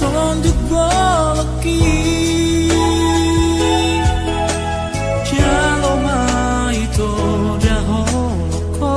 son được vô kỳ cha lo mai to ra ho ko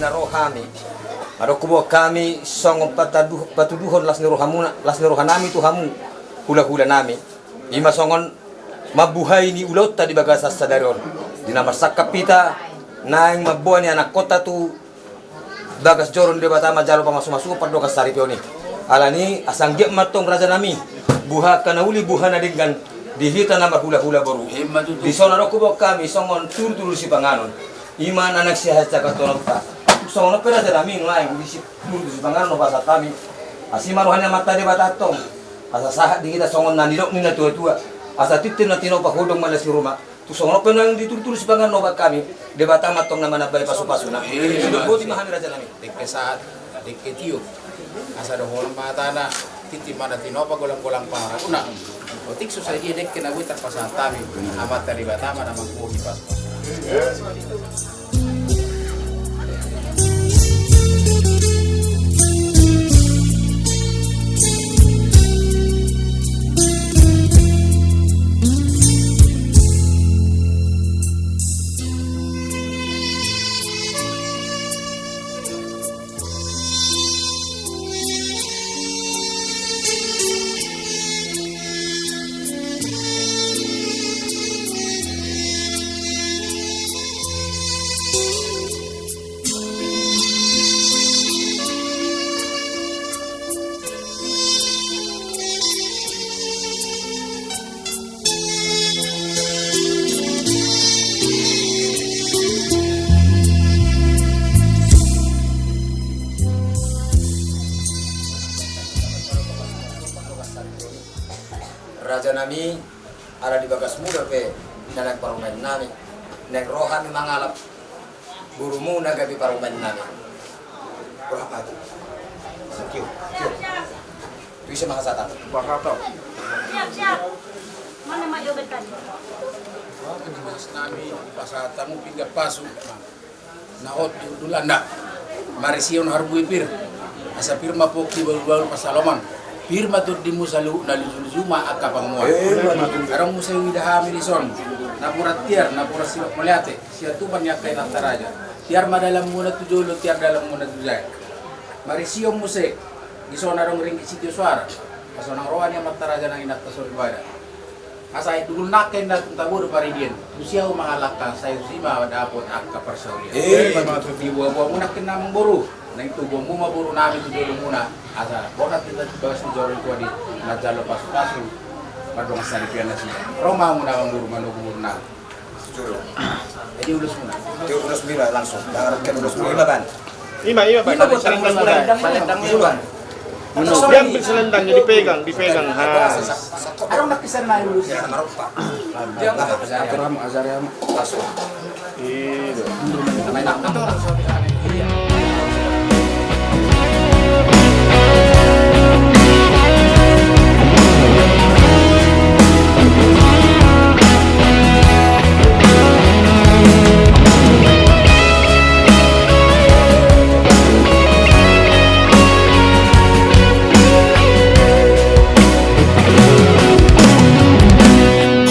Rohami, ada kubo kami song patuduhon las nirohanami tu hamu hula nami. Ima songon mabuhay ni ulot tadi bagas sadaron. Di nama sakapita naing mabuhay ni anak kota tu bagas joron de batama jalo pamasu paddo kasari pioni. Alani asangge matong raja nami buha kana uli buha na dengan dihita nama hula baru. Di sona kubo kami songon tur si panganon. Iman anak sihat cakatonota. Songono pera de nami lain di si panganon bahasa kami. Asima rohanya mata de batatong. Asa sahat di kita songon nanidok ni na tua-tua. Asa titin na tino pa hodong malas di rumah. Tu songono pera yang ditur si panganon ba kami. De batama tong nama na bay pasu-pasu na. Sudah boti mahami raja nami. Dekke saat dekke tiup. Asa do holang matana titi mana tino pa golang-golang para una. Otik susah dia dekke na witar pasang tami. Amat dari batama na mangkuhi pasu-pasu. Raja nami ada di bagas muda pe nanak parumen nami nek rohani mangalap gurumu nagabi parumen nami berapa itu sekiu tu isa makasatan Bakato. Siap. Mana mak jawab tadi? Mas nami pasatamu pinggir pasu. Naot dulanda. Marision harbu ipir. Asa firma pokti baru pasaloman. Firma tu di musalu na luzuma akapang mo. Arang musayu widaha milison. Napurat tiar, napurat siwak meliate. Siya tuban yakay nataraja. Tiar madalam muna tujulo, tiar dalam muna tujay. Marisio musik. Giso narong ring sitio suara. Kaso nang rohan yang mataraja nang inak tasor ibadah. Asa itu naken na tabur paridien. Usia mangalakkan sayo sima dapot akka persaulian. Di buah-buah muna kenang boru. Nang tubuh mu maburu namin tujulo muna. Asa bonat kita bagas ni jorol ko di najalo pasu-pasu. Padong saripian na siya. Roma muna ang guru manuguro na. Jadi ulus muna. Itu ulus mila langsung. Jangan ulus mila ban. Ima Pak, Lima tadi buat selendang mulai ada. selendang ban. Yang selendangnya dipegang. Arong nakisan na ulus. Ya narupa. Dia Azaram. Langsung. Itu. Namanya nak betul orang suami aneh. Iya.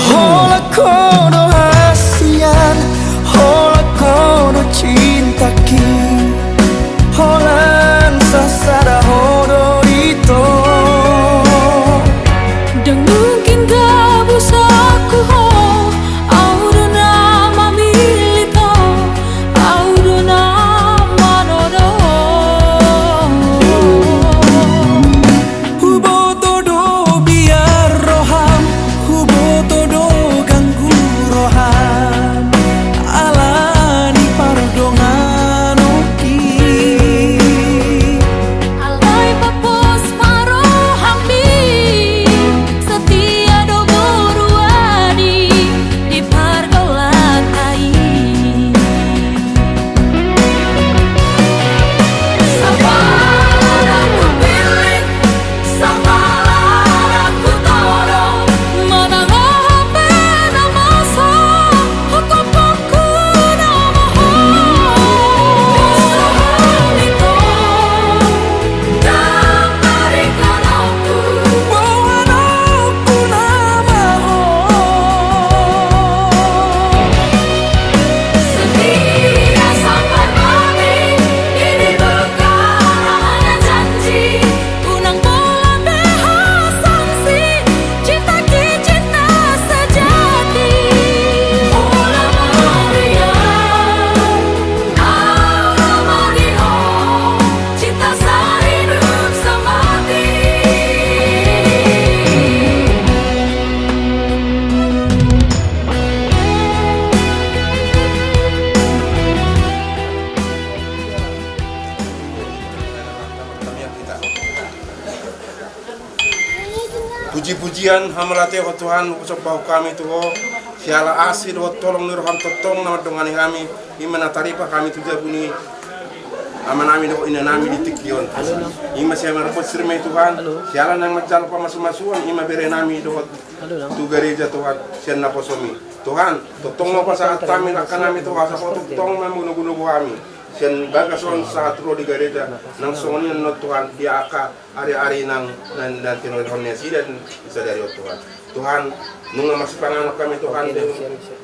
Hola kono hasian, hola kono cinta ki, holan sasara hodo ito. Dan mungkin gak busaku ho, audo nama milito, audo nama nodo. Hubo todo biar roham, hubo todo ganggu roham. Alani pardongan oki. Alay papos marohambi, setia do boruani di pargolan ai. Sabaran aku pilih, sabaran aku tolong. Manang pena masa, aku pangku nama ho. Sahalito, dan berikan aku. Bawan aku nama ho. Setia sampai mati, ini bukan hanya janji. Kunang bola behas sanksi, cinta ki cinta sejati. Bola Maria, aura Maria, cinta sehidup semati. Puji-pujian hamalate ho Tuhan ucap kami tuho siala asid ho tolong nurham totong nama dongani kami imana taripa kami tuja buni amanami do ina nami ditikion ima siya marapot sirme Tuhan siala nang majal pa masumasuan ima bere nami do tu gereja Tuhan siya na posomi Tuhan totong mo pa sa kami nami Tuhan sa totong mamunuguno kami siya bagason sa atro di gereja nang songon no Tuhan dia aka ari-ari nang tinuloy siya dan isa dari Tuhan Tuhan nung masih panganak kami Tuhan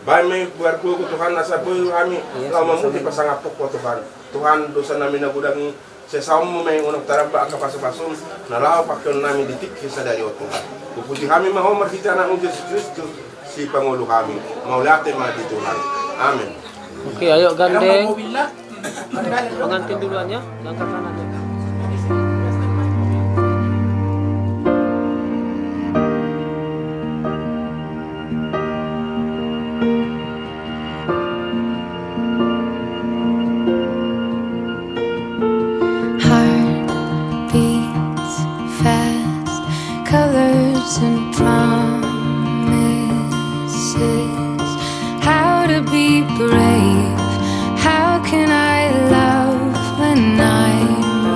baik may buat ko Tuhan nasa buhay kami kau mamuti pasangapok ko Tuhan Tuhan dosa namin nagudangi sa mo may unang taraba kapasapasong nalaw pakyon namin ditik isa dari Tuhan puputi kami mahomar kita ng Jesus Kristo si Pangulo kami maulate mga di Tuhan Amen. Oke, ayo gandeng. Mobil na. Pengantin duluan ya, yang ke kanan ya. Heart beats fast, colors and promises. How to be brave? How can I love when I'm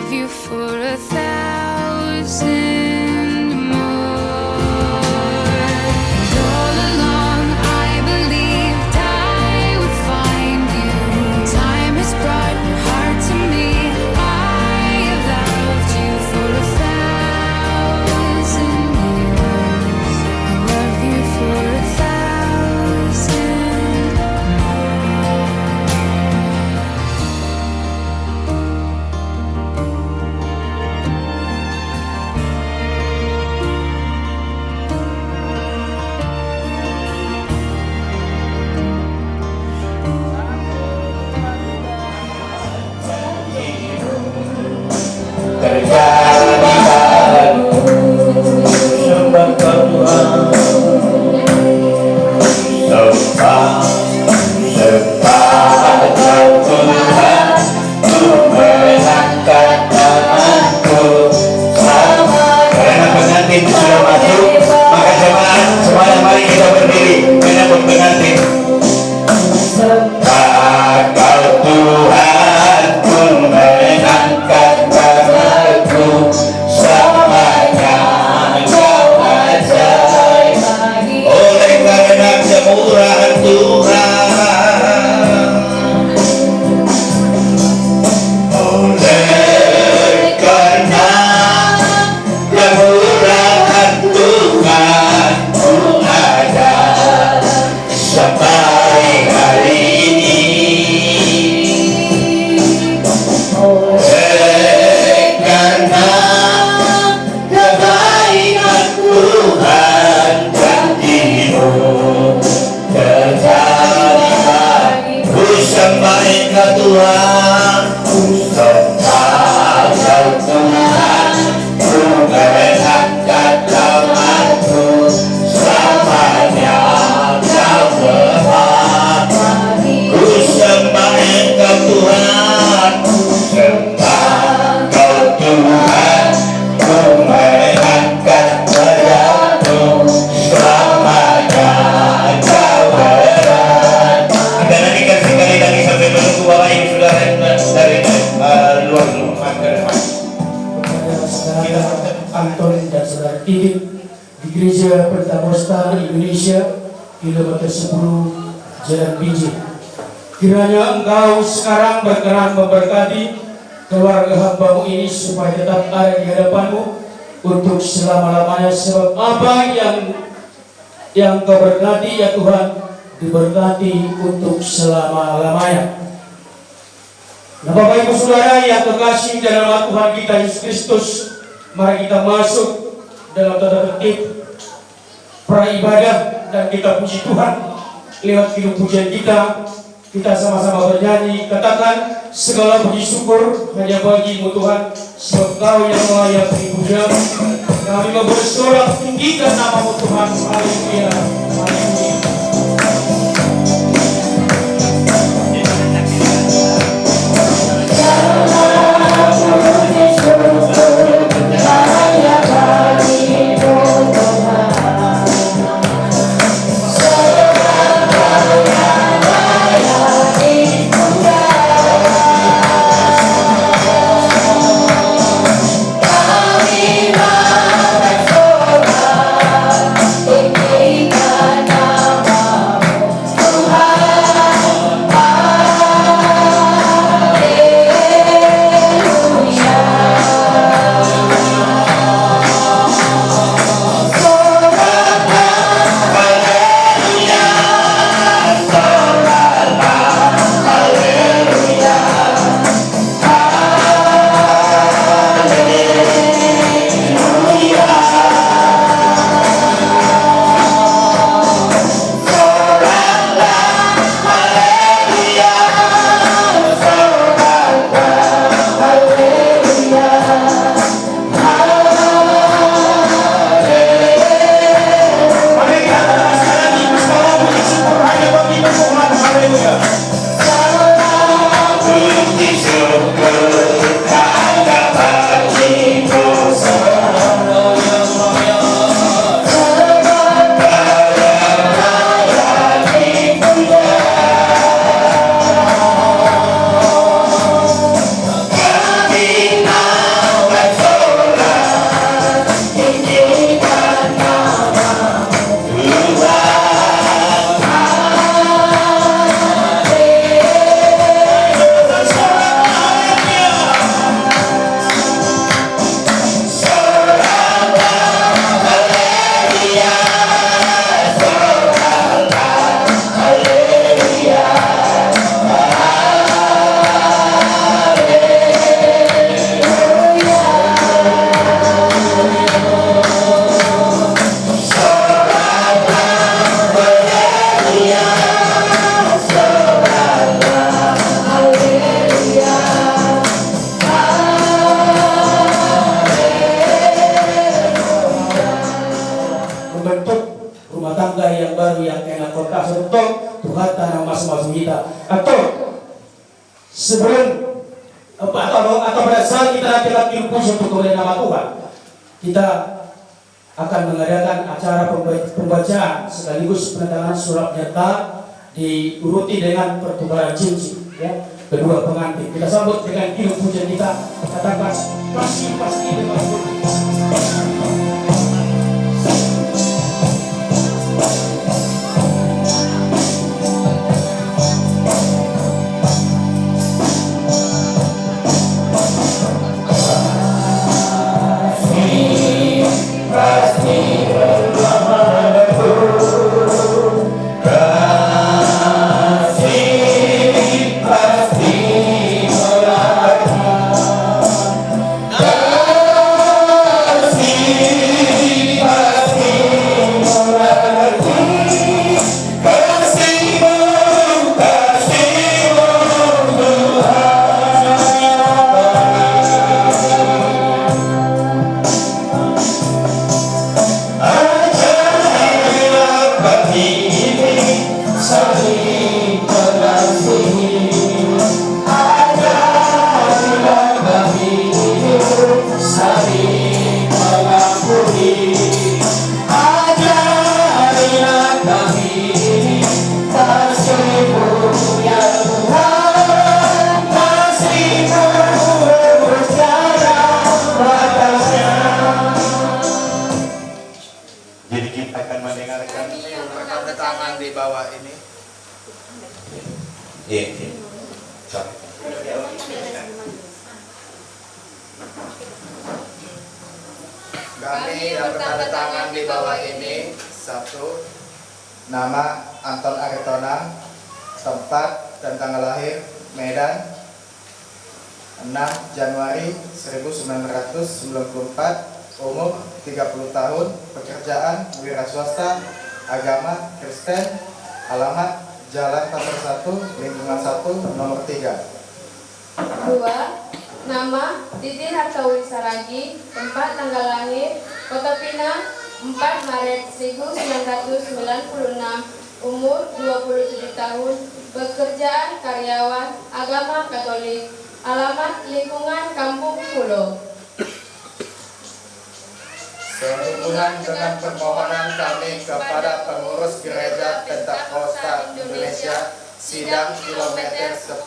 love you for 1,000 more. And all along I believed I would find you. Time has brought your heart to me. I have loved you for 1,000 years. I love you for 1,000 more. Karena pengantin sudah masuk, maka jemaat semuanya mari kita berdiri menyambut pengantin. Kau Tuhan pun mengangkat tanganku, semuanya Kau ajaib. Oleh karena kemurahan Tuhan, oleh karena kemurahan Tuhan ku ada sampai hari ini. Oleh karena kebaikan Tuhan janji-Mu terjadi, ku sembah Engkau Tuhan, ku sembah Engkau Tuhan, ku mengangkat tanganku, selamanya Kau berhak. Ku sembah Engkau Tuhan, ku sembah Engkau Tuhan, ku mengangkat tanganku, selamanya Kau berhak. Anda nanti kasih kali lagi sampai menunggu Bapak Ibu Saudara dari luar rumah ke depan. Saudara Anton dan saudara Tigit di Gereja Pentakosta Indonesia kilometer 10 Jalan Biji. Kiranya Engkau sekarang berkenan memberkati keluarga hamba-Mu ini supaya tetap ada di hadapan-Mu untuk selama-lamanya, sebab apa yang Kau berkati ya Tuhan diberkati untuk selama-lamanya. Nah, Bapak Ibu Saudara yang terkasih dalam nama Tuhan kita Yesus Kristus, mari kita masuk dalam tanda tertib praibadah dan kita puji Tuhan lewat hidup pujian kita. Kita sama-sama bernyanyi, katakan segala puji syukur hanya bagi-Mu Tuhan, sebab Kau yang layak dipuja. Kami bersorak tinggikan nama-Mu Tuhan. Haleluya, haleluya. Kita baru yang kena kota serta Tuhan tanah masing-masing kita. Atau sebelum atau pada saat kita nanti lagi puji untuk kemuliaan nama Tuhan, kita akan mengadakan acara pembacaan sekaligus penandatanganan surat nyata diuruti dengan pertukaran cincin, ya, kedua pengantin. Kita sambut dengan kirim pujian kita, katakan kasih dengan Kami yang bertanda tangan di bawah ini. 1. Nama Anton Aritonang, tempat dan tanggal lahir Medan 6 Januari 1994, umur 30 tahun, pekerjaan wira swasta, agama Kristen, alamat Jalan Pasar 1, Lingkungan 1, nomor 3. 2. Nama Titin Hartawi Saragi, tempat tanggal lahir Kota Pinang 4 Maret 1996, umur 27 tahun, pekerjaan karyawan, agama Katolik, alamat lingkungan Kampung Pulo. Sehubungan dengan permohonan kami kepada pengurus Gereja Pentakosta Indonesia Sidang Kilometer 10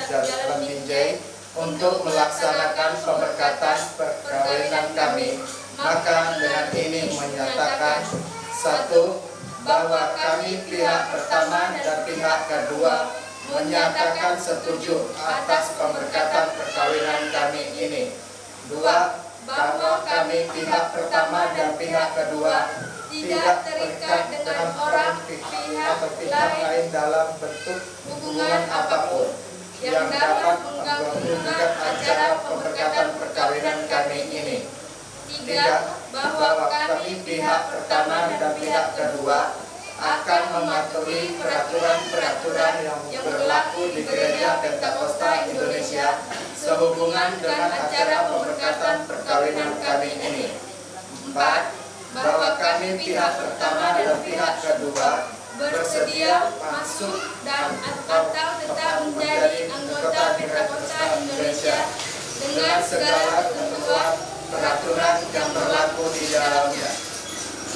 Jalan Binjai untuk melaksanakan pemberkatan perkawinan kami, maka dengan ini menyatakan 1. Bahwa kami pihak pertama dan pihak kedua menyatakan setuju atas pemberkatan perkawinan kami ini. 2. Bahwa kami pihak pertama dan pihak kedua tidak terikat dengan orang pihak atau pihak lain dalam bentuk hubungan apapun yang dapat mengganggu acara pemberkatan perkawinan kami ini. 3. Bahwa kami pihak pertama dan pihak kedua akan mematuhi peraturan-peraturan yang berlaku di Gereja Pentakosta Indonesia sehubungan dengan acara pemberkatan perkawinan kami ini. 4. Bahwa kami pihak pertama dan pihak kedua bersedia masuk dan atau tetap menjadi anggota Pentakosta Indonesia dengan segala ketentuan peraturan yang berlaku di dalamnya.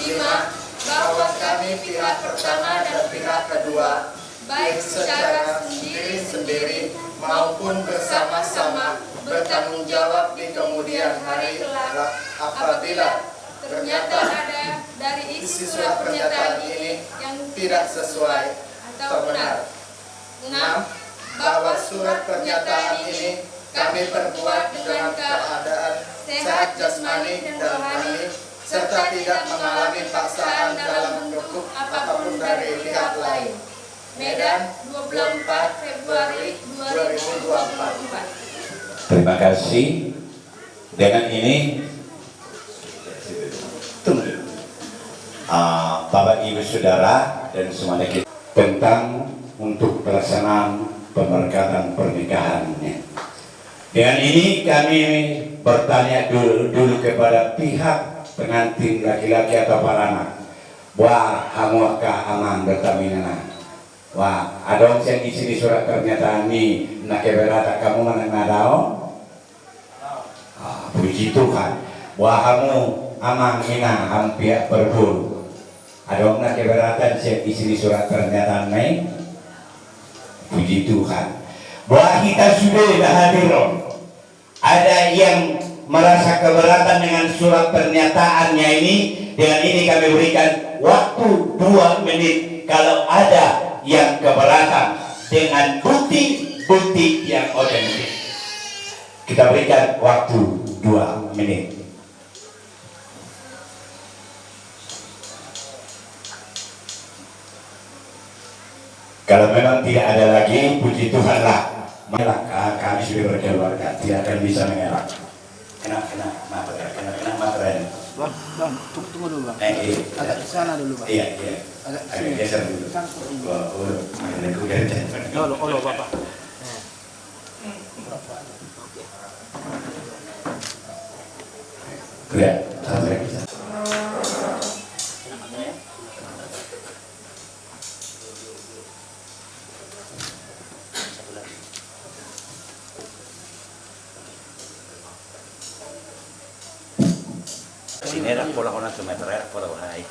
5. Bahwa kami pihak pertama dan pihak kedua baik secara sendiri-sendiri maupun bersama-sama bertanggung jawab di kemudian hari apabila ternyata ada dari isi surat pernyataan ini yang tidak sesuai atau benar. 6. Bahwa surat pernyataan ini kami perbuat dengan keadaan sehat jasmani dan rohani serta tidak mengalami paksaan dalam bentuk apapun dari pihak lain. Medan, 24 Februari 2024. Terima kasih. Dengan ini Bapak Ibu Saudara dan semuanya kita tentang untuk pelaksanaan pemberkatan pernikahannya. Dengan ini kami bertanya dulu kepada pihak pengantin laki-laki atau para anak, Wah, kamu aman bertaminana. Wah, adong yang isi di surat pernyataan ini, nak keberatan kamu mana ngadao? Puji Tuhan. Wah, kamu aman mina hampir berburu. Adong nak keberatan yang isi di surat pernyataan ini. Puji Tuhan. Wah, kita sudah hadir. Ada yang merasa keberatan dengan surat pernyataannya ini. Dengan ini kami berikan waktu 2 menit kalau ada yang keberatan dengan bukti-bukti yang otentik. Kita berikan waktu 2 menit. Kalau memang tidak ada lagi, puji Tuhanlah. Maka kami sudah berkeluarga, tidak akan bisa mengelak. Kena materai. Bang, tunggu dulu bang. Agak ke sana dulu bang. Iya. Agak geser dulu. Olo bapak. Sudah, satu lagi. Sini era pola con altro metro, era pola con ahí.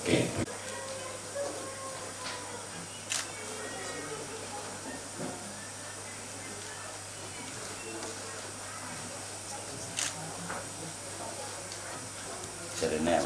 Oke. Serena.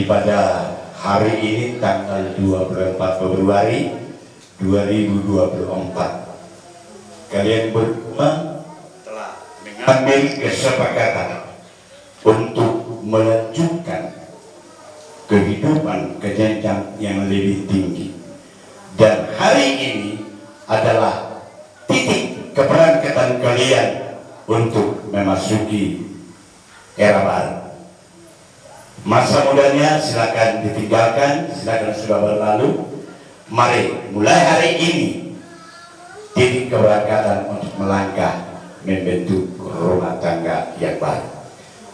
pada hari ini tanggal 24 Februari 2024 kalian berdua telah mengambil kesepakatan untuk melanjutkan kehidupan ke jenjang yang lebih tinggi, dan hari ini adalah titik keberangkatan kalian untuk memasuki era baru. Masa mudanya silakan ditinggalkan, silakan sudah berlalu. Mari mulai hari ini titik keberangkatan untuk melangkah membentuk rumah tangga yang baru.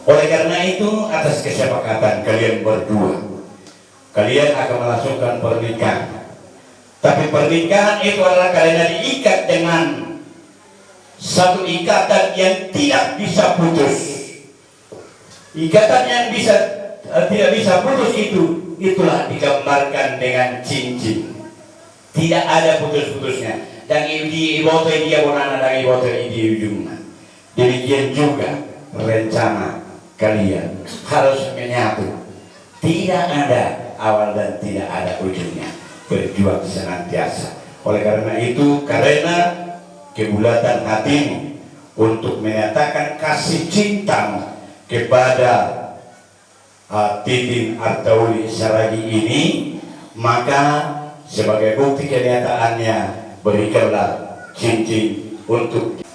Oleh karena itu, atas kesepakatan kalian berdua, kalian akan melangsungkan pernikahan. Tapi pernikahan itu adalah kalian diikat dengan satu ikatan yang tidak bisa putus. Ikatan yang tidak bisa putus itulah digambarkan dengan cincin. Tidak ada putus-putusnya. Dan di iboto dia bonana dan iboto di ujungnya. Demikian juga rencana kalian harus menyatu. Tidak ada awal dan tidak ada ujungnya. Berjuang senantiasa. Oleh karena itu, karena kebulatan hatimu untuk menyatakan kasih cintamu kepada Titin Artauli Saragi ini, maka sebagai bukti kenyataannya berikanlah cincin untuk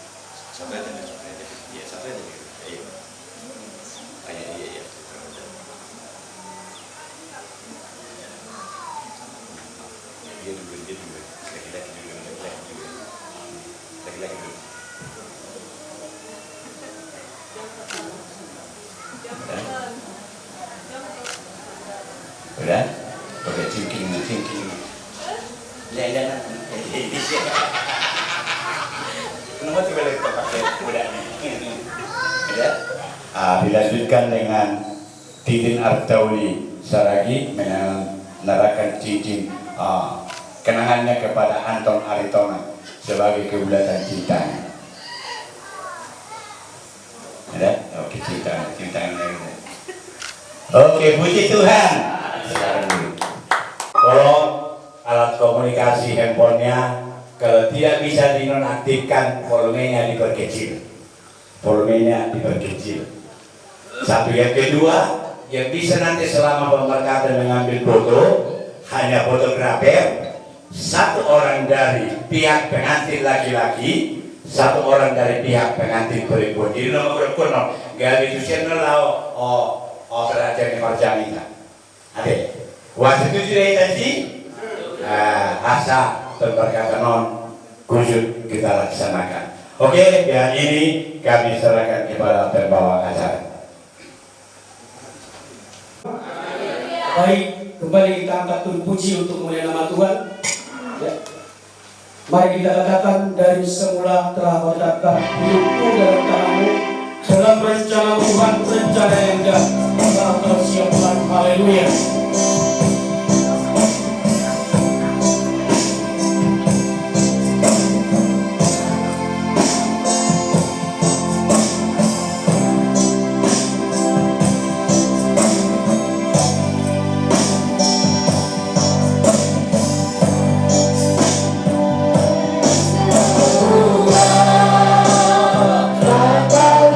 udah, pakai cincin. Jangan. Kenapa tiba-tiba kita pakai udah? Udah. Dilanjutkan dengan Titin Artauli Saragi menyerahkan cincin kenangannya kepada Anton Aritona sebagai kebulatan cintanya. Ada? Oke, cintanya. Oke, puji Tuhan. Kalau alat komunikasi handphonenya kalau tidak bisa dinonaktifkan, volumenya diperkecil. Satu, yang kedua, yang bisa nanti selama pemberkatan mengambil foto hanya fotografer, satu orang dari pihak pengantin laki-laki, satu orang dari pihak pengantin perempuan. Jadi nomor berkurang, gak itu channel perhatian marjanita. Ada. Wasit itu sudah tadi. Asa pemberkatan khusus kita laksanakan. Oke, yang ini kami serahkan kepada pembawa acara. Baik, kembali kita angkat turun puji untuk mulia nama Tuhan. Ya. Mari kita katakan dari semula telah menetapkan hidupku dalam tanganmu, dalam rencana Tuhan, rencana yang indah, telah tersiapkan. Haleluya. Kau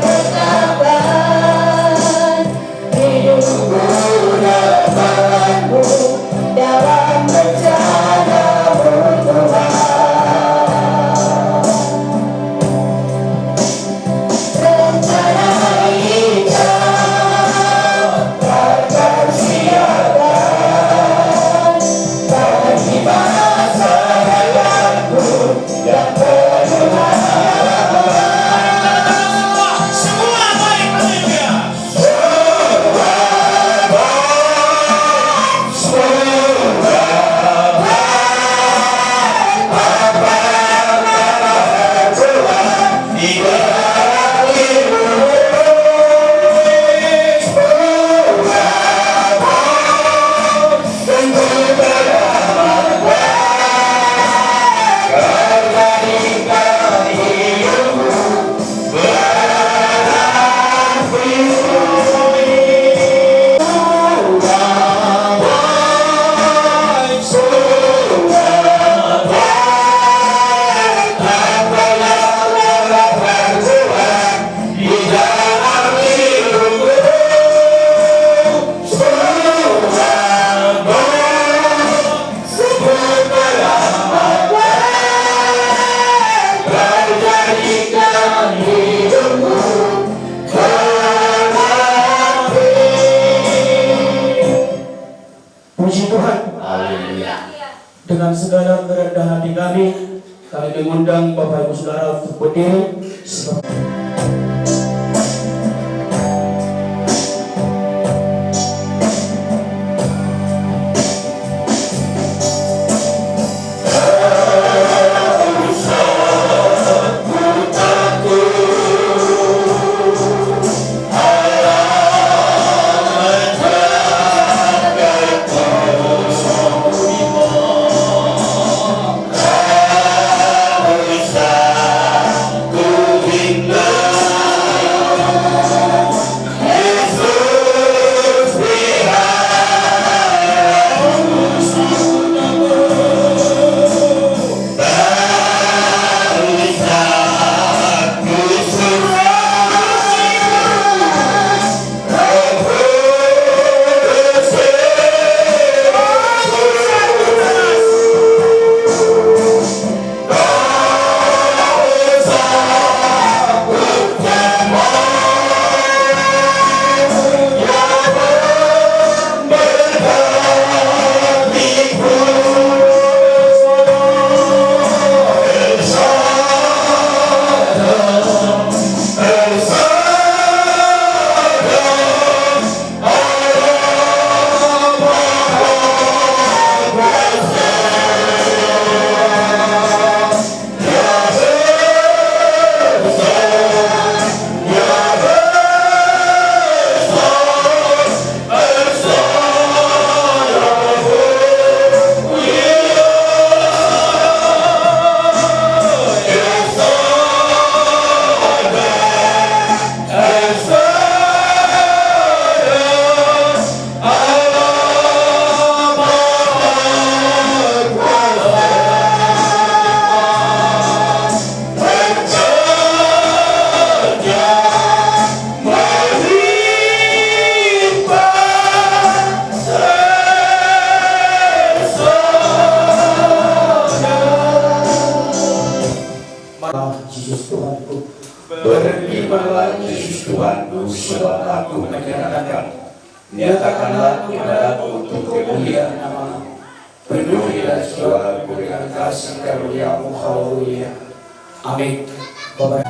dengan segala kerendahan hati kami mengundang Bapak Ibu Saudara untuk berdiri. Berimanlah Yesus Tuhanku sebab aku menyatakan. Nyatakanlah ibadahku untuk kemuliaan nama-Mu. Penuhilah jiwaku dengan kasih karunia-Mu. Haleluya. Amin. Bapak.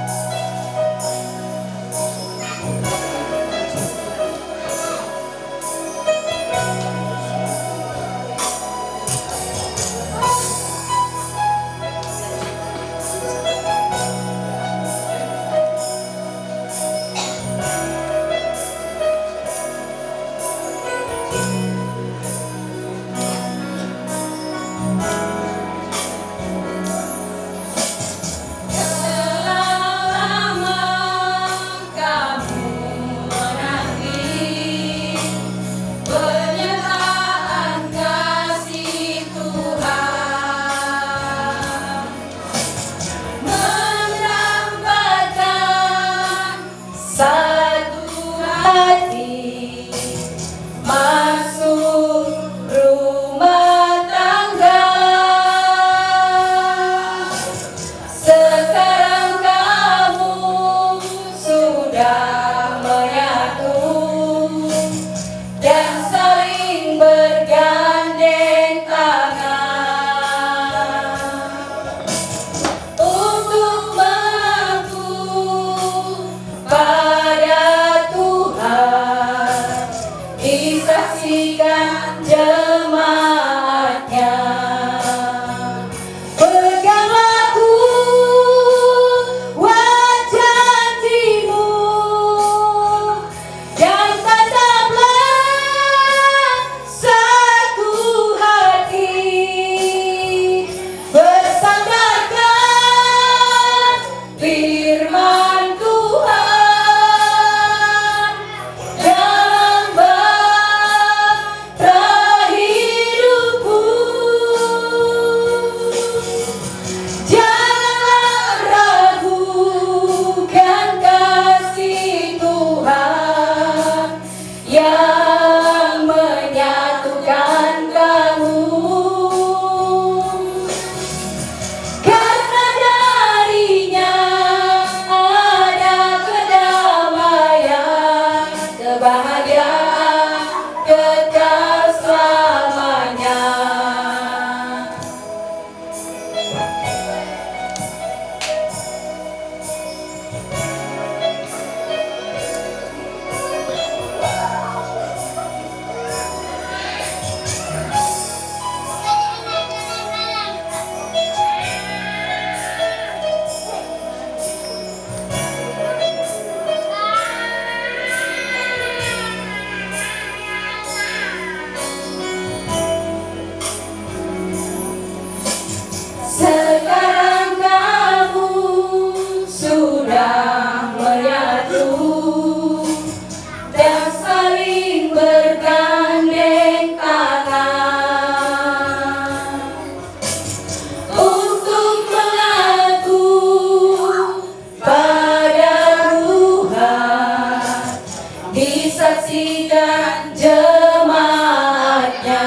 saksikan jemaatnya.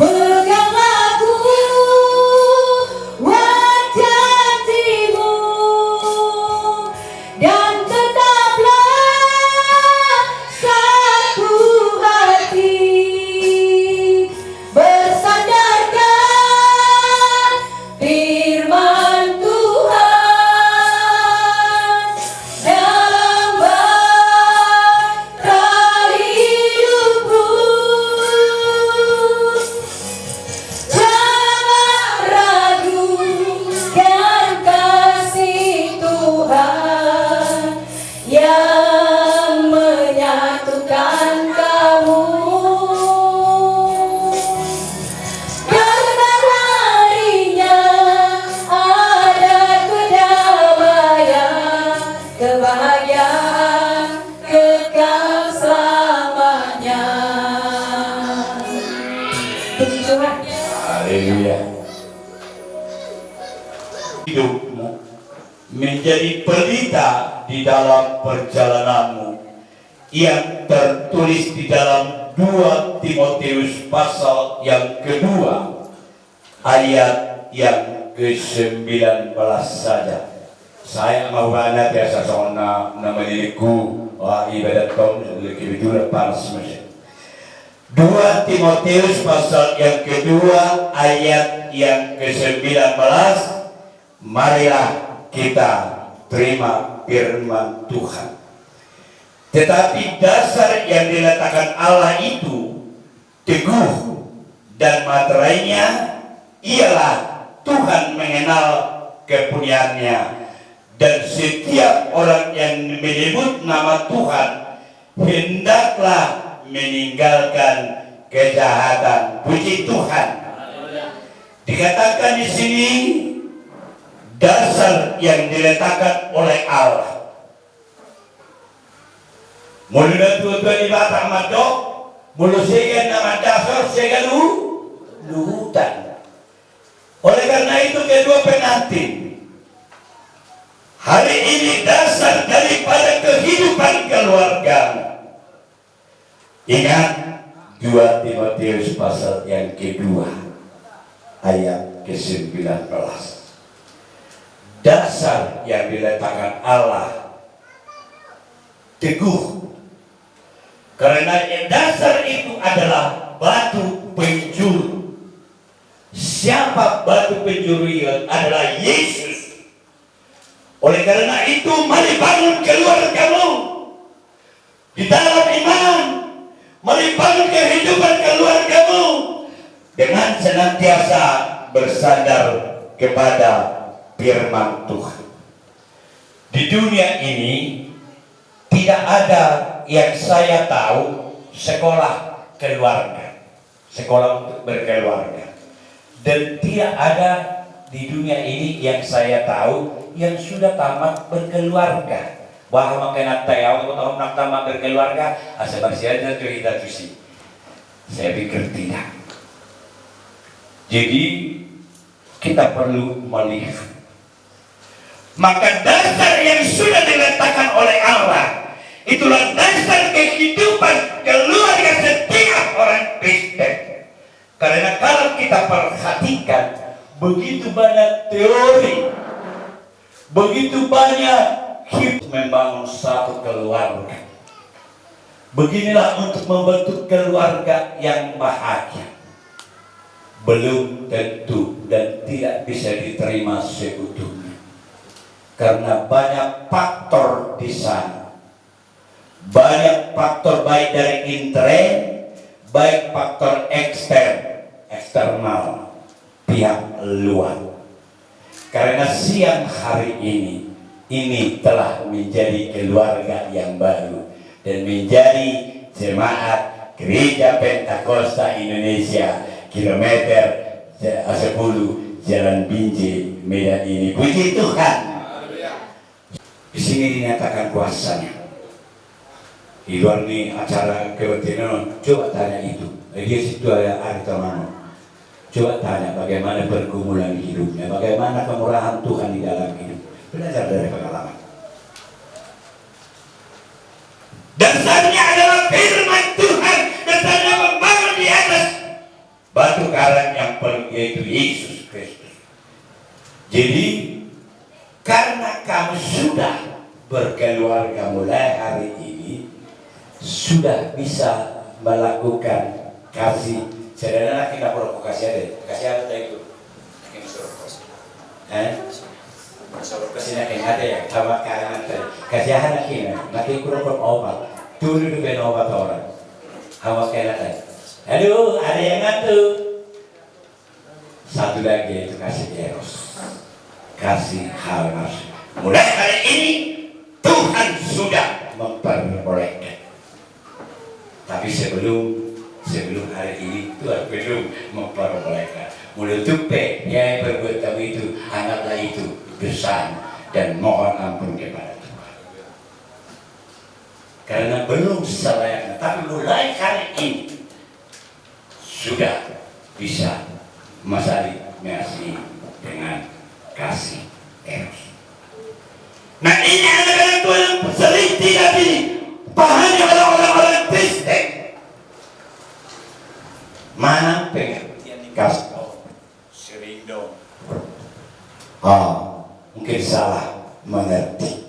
Peganglah kuat janjimu dan tetaplah satu hati, bersandarkan firman Tuhan dalam bahtera hidupmu. Jangan ragukan kasih Tuhan yang menyatukan kamu. Karena harinya ada kedamaian, kebahagiaan kekal selamanya. Puji Tuhan. Haleluya. Hidupmu menjadi pelita di dalam perjalananmu yang tertulis di dalam 2 Timotius pasal yang kedua ayat yang ke-19 saja. Saya mau banget ya sasona namanya ibadat kaum lebih dulu panas mesin. 2 Timotius pasal yang kedua ayat yang ke-19. Marilah kita terima firman Tuhan. Tetapi dasar yang diletakkan Allah itu teguh, dan materainya ialah Tuhan mengenal kepunyaan-Nya, dan setiap orang yang menyebut nama Tuhan hendaklah meninggalkan kejahatan. Puji Tuhan. Dikatakan di sini dasar yang diletakkan oleh Allah. Mula tuan-tuan di batang madok, mula segan nama dasar segan luhutan. Oleh karena itu kedua pengantin, hari ini dasar daripada kehidupan keluarga. Ingat 2 Timotius pasal yang kedua ayat ke-19. Dasar yang diletakkan Allah teguh, karena dasar itu adalah batu penjuru. Siapa batu penjuru itu? Adalah Yesus. Oleh karena itu mari bangun keluargamu di dalam iman, mari bangun kehidupan keluargamu dengan senantiasa bersandar kepada firman Tuhan. Di dunia ini tidak ada yang saya tahu sekolah keluarga, sekolah untuk berkeluarga, dan tidak ada di dunia ini yang saya tahu yang sudah tamat berkeluarga. Bahwa kena tahu atau nak tamat berkeluarga, asal bersiaja cerita tu sih. Saya pikir tidak. Jadi kita perlu melihat. Maka dasar yang sudah diletakkan oleh Allah, itulah dasar kehidupan keluarga setiap orang Kristen. Karena kalau kita perhatikan, begitu banyak teori, begitu banyak hidup membangun satu keluarga. Beginilah untuk membentuk keluarga yang bahagia. Belum tentu dan tidak bisa diterima seutuhnya. Karena banyak faktor di sana. Banyak faktor baik dari intern, baik faktor eksternal, pihak luar. Karena siang hari ini telah menjadi keluarga yang baru dan menjadi jemaat Gereja Pentakosta Indonesia kilometer 10 Jalan Binjai Medan ini. Puji Tuhan. Di sini dinyatakan kuasanya. Di luar ini acara kebatinan, coba tanya itu. Dia situ ada Aritomano. Coba tanya bagaimana pergumulan hidupnya, bagaimana kemurahan Tuhan di dalam hidup. Belajar dari pengalaman. Dan yaitu Yesus Kristus. Jadi karena kamu sudah berkeluarga mulai hari ini, sudah bisa melakukan kasih. Saudara kita provokasi ada itu. Kasih nak ada ya, sama kanan kasih anak kita, makin kurang obat, dulu dengan obat orang, awak kena tadi. Aduh, ada yang ngatur. Satu lagi itu kasih eros, kasih hal nafsu. Mulai hari ini Tuhan sudah memperbolehkan. Tapi sebelum hari ini Tuhan belum memperbolehkan. Mulai tupe yang berbuat itu, anggaplah itu besar dan mohon ampun kepada Tuhan. Karena belum selayaknya, tapi mulai hari ini sudah bisa masali mengasihi dengan kasih eros. Nah ini adalah Tuhan sering tidak dipahami oleh orang-orang Kristen. Mana pengertian kasih sering dong. Mungkin salah mengerti.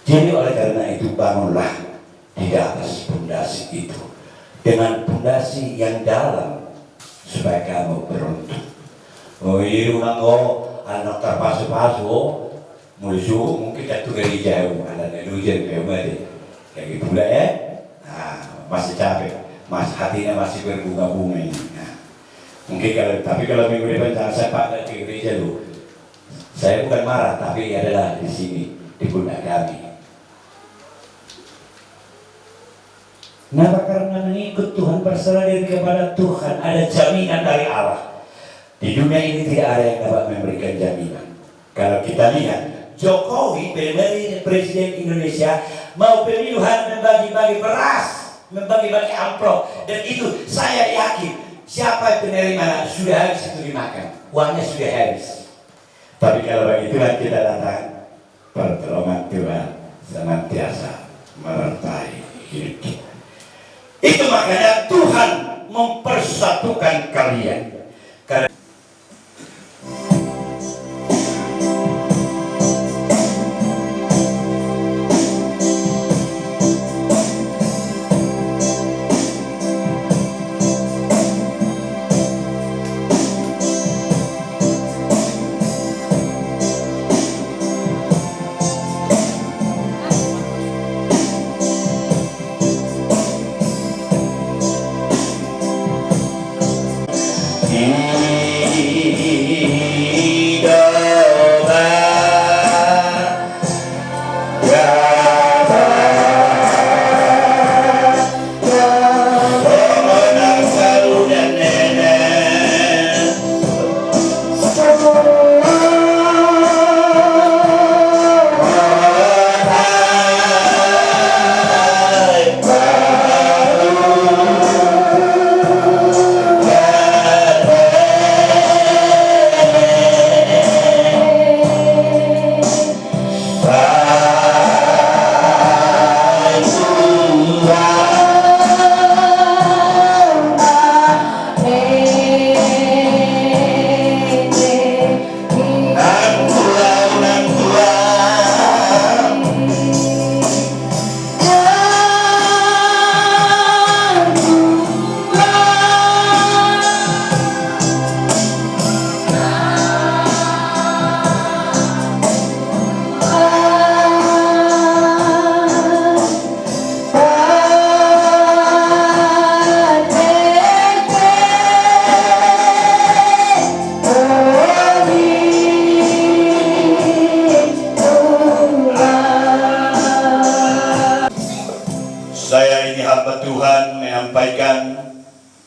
Jadi oleh karena itu bangunlah di atas pondasi itu dengan pondasi yang dalam supaya kamu beruntung. Oh iya rumah anak terpasu-pasu musuh mungkin jatuh dari jauh ada hujan kayak kayak pula ya. Masih capek, hatinya masih berbunga-bunga ini. Mungkin kalau minggu depan jangan saya pakai ke gereja dulu. Saya bukan marah, tapi adalah di sini di pundak kami. Kenapa? Karena mengikut Tuhan, berserah diri kepada Tuhan, ada jaminan dari Allah. Di dunia ini tidak ada yang dapat memberikan jaminan. Kalau kita lihat Jokowi, Presiden Indonesia, mau pemilihan membagi-bagi beras, membagi-bagi amplop, dan itu saya yakin siapa penerima sudah habis itu dimakan, uangnya sudah habis. Tapi kalau begitulah kita datang, pertolongan Tuhan senantiasa menyertai hidup kita. Itu makanya Tuhan mempersatukan kalian. Karena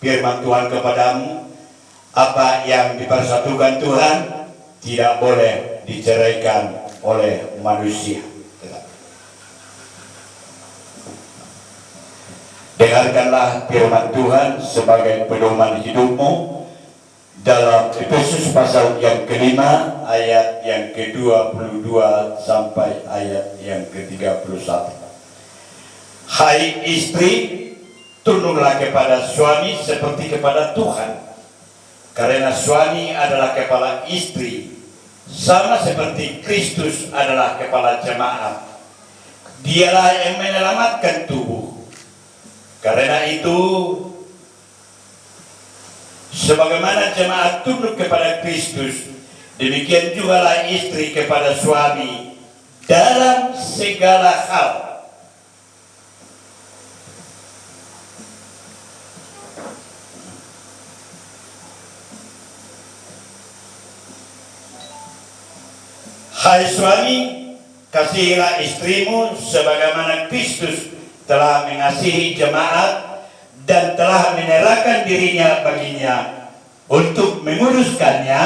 firman Tuhan kepadamu, apa yang dipersatukan Tuhan tidak boleh diceraikan oleh manusia. Dengarkanlah firman Tuhan sebagai pedoman hidupmu dalam Efesus pasal yang kelima ayat yang ke-22 sampai ayat yang ke-31. Hai istri, tunduklah kepada suami seperti kepada Tuhan. Karena suami adalah kepala istri, sama seperti Kristus adalah kepala jemaat. Dialah yang menyelamatkan tubuh. Karena itu, sebagaimana jemaat tunduk kepada Kristus, demikian jugalah istri kepada suami dalam segala hal. Hai suami, kasihilah istrimu sebagaimana Kristus telah mengasihi jemaat dan telah menyerahkan dirinya baginya untuk menguruskannya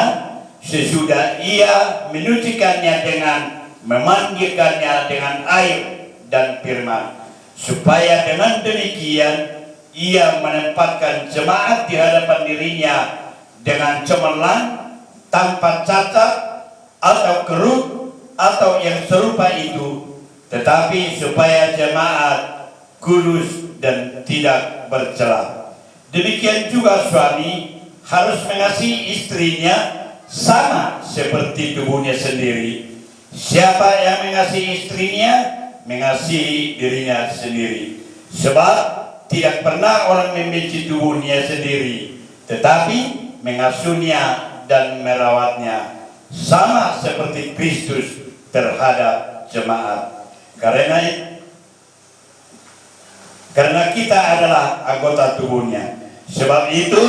sesudah ia menyucikannya dengan memandikannya dengan air dan firman, supaya dengan demikian ia menempatkan jemaat di hadapan dirinya dengan cemerlang, tanpa cacat atau keruk atau yang serupa itu, tetapi supaya jemaat kudus dan tidak bercela. Demikian juga suami harus mengasihi istrinya sama seperti tubuhnya sendiri. Siapa yang mengasihi istrinya, mengasihi dirinya sendiri. Sebab tidak pernah orang membenci tubuhnya sendiri, tetapi mengasuhnya dan merawatnya, sama seperti Kristus terhadap jemaat. Karena kita adalah anggota tubuhnya. Sebab itu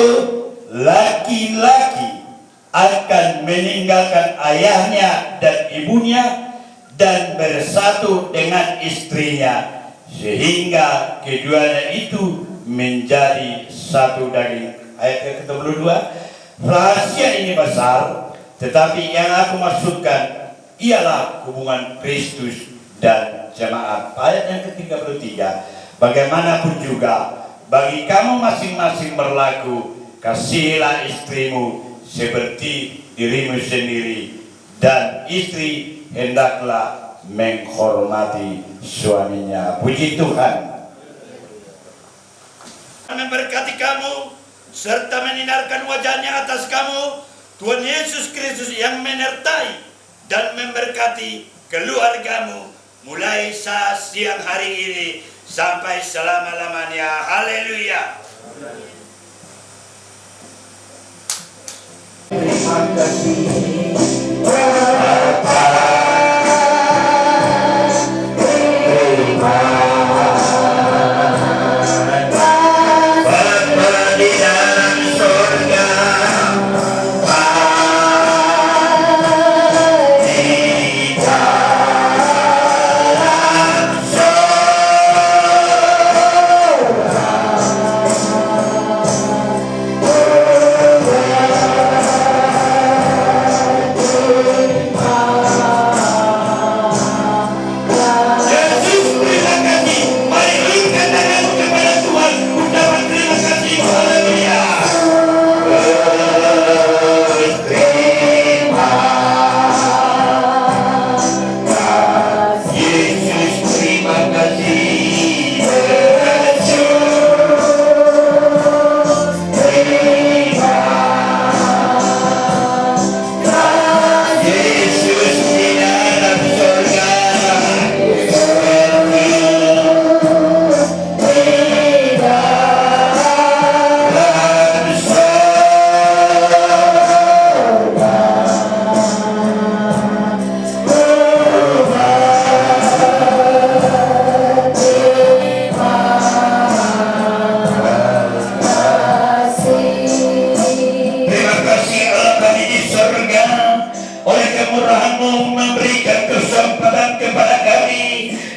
laki-laki akan meninggalkan ayahnya dan ibunya dan bersatu dengan istrinya, sehingga keduanya itu menjadi satu daging. Ayat ke-22, rahasia ini besar, tetapi yang aku maksudkan ialah hubungan Kristus dan jemaat. Ayat yang ke-33, bagaimanapun juga bagi kamu masing-masing berlaku, kasihilah istrimu seperti dirimu sendiri, dan istri hendaklah menghormati suaminya. Puji Tuhan. Memberkati kamu serta menyinarkan wajahnya atas kamu, Tuhan Yesus Kristus yang menyertai dan memberkati keluargamu mulai saat siang hari ini sampai selama-lamanya. Haleluya. Terima kasih Bapa,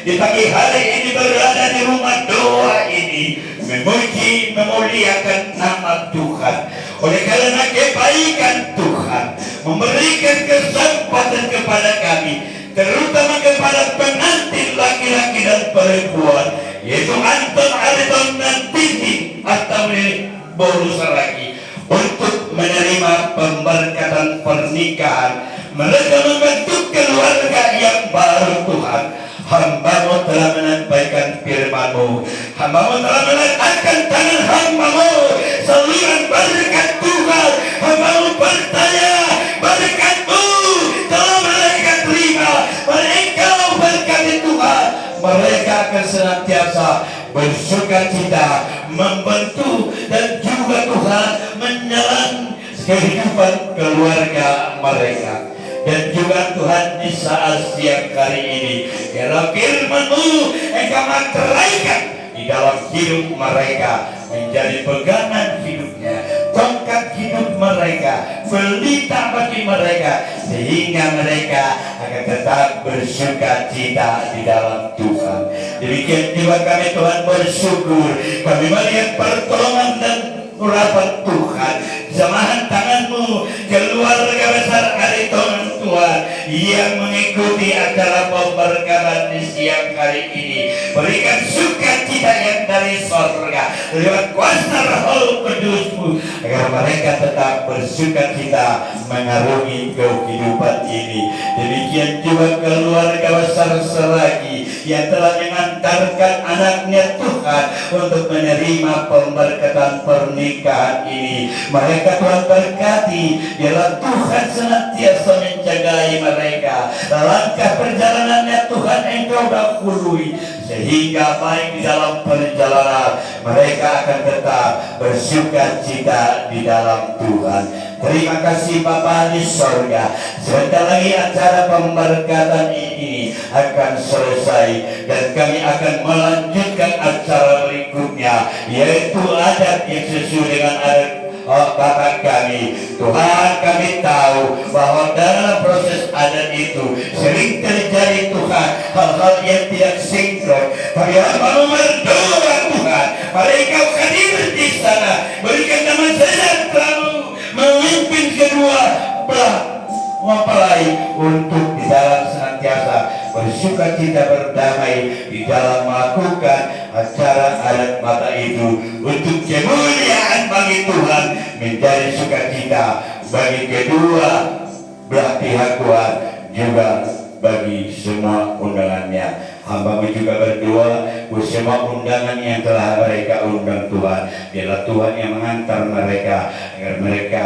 di pagi hari ini berada di rumah doa ini, memuji, memuliakan nama Tuhan. Oleh karena kebaikan Tuhan memberikan kesempatan kepada kami, terutama kepada pengantin laki-laki dan perempuan, yaitu Anton, Ariton, dan Titi atau Boru Saragi, untuk menerima pemberkatan pernikahan. Mereka membentuk keluarga yang baru. Tuhan, hamba-Mu telah menyampaikan firman-Mu, hamba-Mu telah meletakkan tangan hamba-Mu, saluran berkat Tuhan Tuhan, hamba-Mu bertanya, berkat-Mu telah mereka terima, mereka berkati Tuhan, mereka akan senantiasa bersukacita, membantu dan juga Tuhan menjalankan kehidupan keluarga mereka. Dan juga Tuhan di saat siang hari ini, dalam firman-Mu Engkau materaikan di dalam hidup mereka, menjadi pegangan hidupnya, tongkat hidup mereka, pelita bagi mereka, sehingga mereka akan tetap bersukacita di dalam Tuhan. Demikian juga kami Tuhan bersyukur, kami melihat pertolongan dan urapan Tuhan, jamahan tangan-Mu, keluarga besar Ariton Tuhan yang mengikuti acara pemberkatan di siang hari ini. Berikan sukacita yang dari sorga lewat kuasa Roh Kudus-Mu, agar mereka tetap bersukacita mengarungi kehidupan ini. Demikian juga keluarga besar Seragi yang telah mengantarkan anaknya Tuhan untuk menerima pemberkatan pernikahan ini. Mereka Tuhan berkati, biarlah Tuhan senantiasa menjagai mereka. Langkah perjalanannya Tuhan Engkau dahului, sehingga baik di dalam perjalanan mereka akan tetap bersukacita di dalam Tuhan. Terima kasih Bapa di sorga. Sebentar lagi acara pemberkatan ini akan selesai, dan kami akan melanjutkan acara berikutnya, yaitu adat yang sesuai dengan adat Bapak kami. Tuhan, kami tahu bahwa dalam proses adat itu sering terjadi Tuhan hal-hal yang tidak sinkron. Tapi hamba berdoa Tuhan, mereka hadir di sana, berikan nama sejahtera-Mu memimpin kedua belah mempelai untuk di dalam senantiasa bersukacita berdamai di dalam melakukan acara adat mata itu, untuk kemuliaan bagi Tuhan, menjadi sukacita bagi kedua belah pihak Tuhan, juga bagi semua undangannya. Hamba juga berdoa untuk semua undangan yang telah mereka undang Tuhan, biarlah Tuhan yang mengantar mereka, agar mereka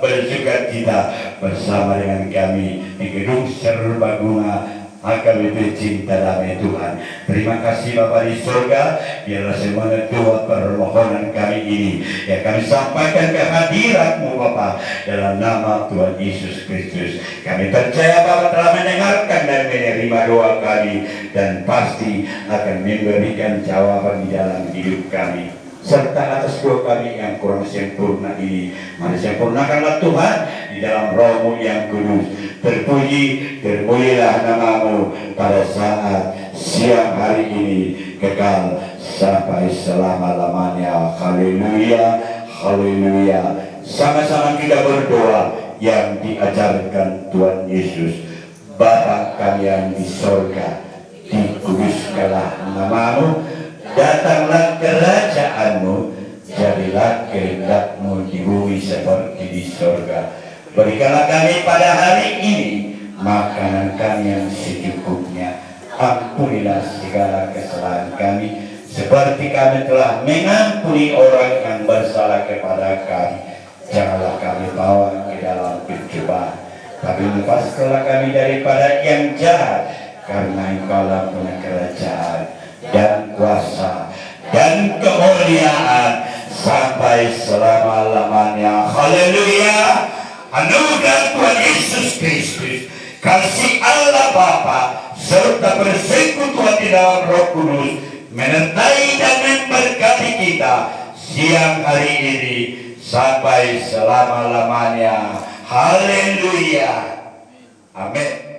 bersukacita bersama dengan kami di gedung Serbaguna AKBP Cinta Damai Tuhan. Terima kasih Bapa di surga, biarlah semuanya doa permohonan kami ini yang kami sampaikan ke hadirat-Mu Bapa, dalam nama Tuhan Yesus Kristus. Kami percaya Bapa telah mendengarkan dan menerima doa kami, dan pasti akan memberikan jawaban di dalam hidup kami, serta atas doa kami yang kurang sempurna ini. Mari sempurnakanlah Tuhan di dalam Roh-Mu yang kudus. Terpuji, termulialah nama-Mu pada saat siang hari ini, kekal sampai selama-lamanya. Haleluya, haleluya. Sama-sama kita berdoa yang diajarkan Tuhan Yesus. Bapa kami yang di sorga, dikuduskanlah nama-Mu, datanglah kerajaan-Mu, jadilah kehendak-Mu di bumi seperti di sorga. Berikanlah kami pada hari ini makanan kami yang secukupnya. Ampunilah segala kesalahan kami, seperti kami telah mengampuni orang yang bersalah kepada kami. Janganlah kami bawa ke dalam pencobaan, tapi lepaskanlah kami daripada yang jahat, karena Engkau-lah punya kerajaan dan kuasa dan kemuliaan sampai selama-lamanya. Haleluya. Anugerah Tuhan Yesus Kristus, kasih Allah Bapa, serta persekutuan di dalam Roh Kudus menyertai dan memberkati kita siang hari ini sampai selama-lamanya. Haleluya. Amin.